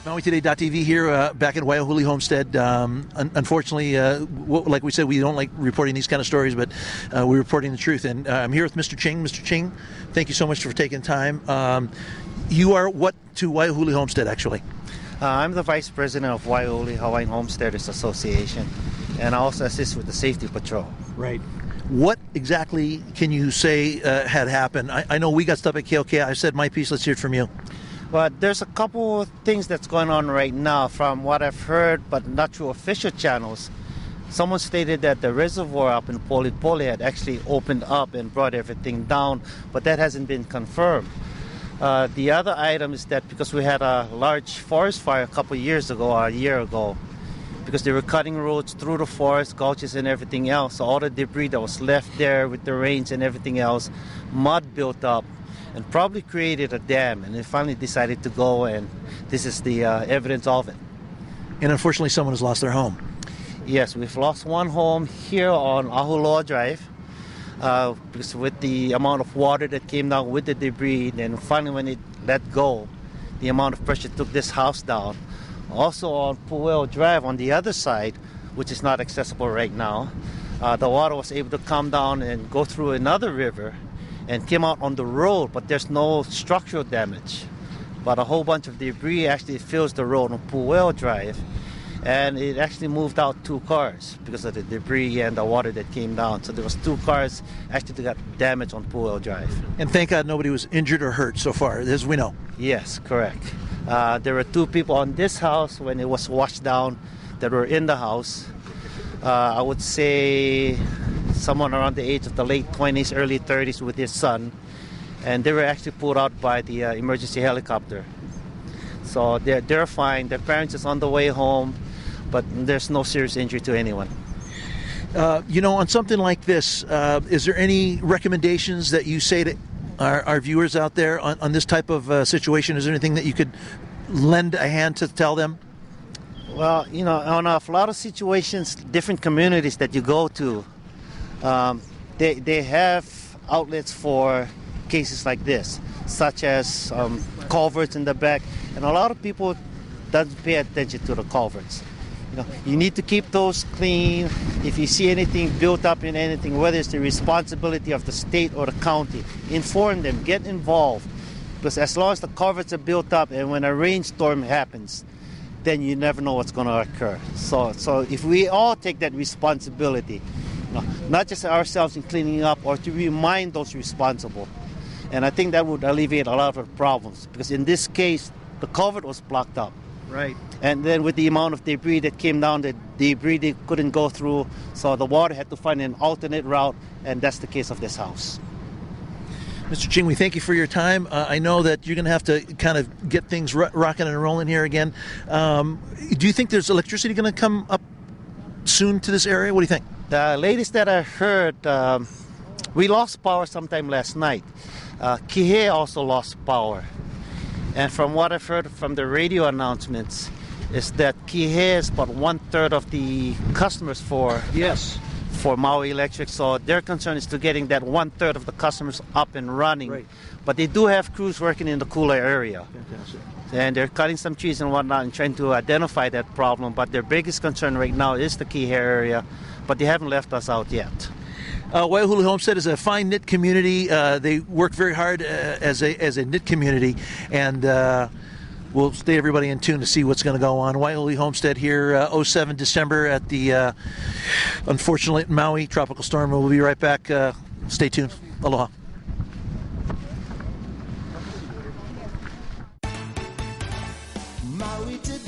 MauiToday.tv here back at Waiahuli Homestead. Unfortunately, like we said, we don't like reporting these kind of stories, but we're reporting the truth. And I'm here with Mr. Ching. Mr. Ching, thank you so much for taking time. You are what to Waiahuli Homestead, actually? I'm the Vice President of Waiahuli Hawaiian Homesteaders Association, and I also assist with the Safety Patrol. Right. What exactly can you say had happened? I know we got stuff at KOK. I said my piece. Let's hear it from you. But there's a couple of things that's going on right now from what I've heard, but not through official channels. Someone stated that the reservoir up in Pole had actually opened up and brought everything down, but that hasn't been confirmed. The other item is that because we had a large forest fire a couple of years ago, or a year ago, because they were cutting roads through the forest, gulches and everything else, so all the debris that was left there with the rains and everything else, mud built up and probably created a dam, and they finally decided to go, and this is the evidence of it. And unfortunately, someone has lost their home. Yes, we've lost one home here on Aloha Drive because with the amount of water that came down with the debris, and finally when it let go, the amount of pressure took this house down. Also on Pu'eo Drive on the other side, which is not accessible right now, the water was able to come down and go through another river and came out on the road, but there's no structural damage. But a whole bunch of debris actually fills the road on Pu'eo Drive, and it actually moved out 2 cars because of the debris and the water that came down. So there was 2 cars actually got damaged on Pu'eo Drive. And thank God nobody was injured or hurt so far, as we know. Yes, correct. There were 2 people on this house when it was washed down that were in the house. I would say someone around the age of the late 20s, early 30s with his son. And they were actually pulled out by the emergency helicopter. So they're fine. Their parents is on the way home, but there's no serious injury to anyone. On something like this, is there any recommendations that you say to our viewers out there on this type of situation? Is there anything that you could lend a hand to tell them? Well, on a lot of situations, different communities that you go to, they have outlets for cases like this, such as culverts in the back, and a lot of people don't pay attention to the culverts. You need to keep those clean. If you see anything built up in anything, whether it's the responsibility of the state or the county, inform them, get involved. Because as long as the culverts are built up and when a rainstorm happens, then you never know what's going to occur. So if we all take that responsibility, not just ourselves in cleaning up, or to remind those responsible, and I think that would alleviate a lot of problems. Because in this case, the culvert was blocked up. Right. And then with the amount of debris that came down, the debris they couldn't go through, so the water had to find an alternate route, and that's the case of this house. Mr. Ching, we thank you for your time. I know that you're going to have to kind of get things rocking and rolling here again. Do you think there's electricity going to come up soon to this area? What do you think? The latest that I heard, we lost power sometime last night. Kihei also lost power. And from what I've heard from the radio announcements, is that Kihei is about 1/3 of the customers for Maui Electric. So their concern is to getting that 1/3 of the customers up and running. Right. But they do have crews working in the cooler area. Fantastic. And they're cutting some trees and whatnot and trying to identify that problem. But their biggest concern right now is the Kihei area. But they haven't left us out yet. Waiahuli Homestead is a fine knit community. They work very hard as a knit community, and we'll stay everybody in tune to see what's going to go on. Waiahuli Homestead here, 07 December at the unfortunate Maui tropical storm. We'll be right back. Stay tuned. Aloha. Maui today.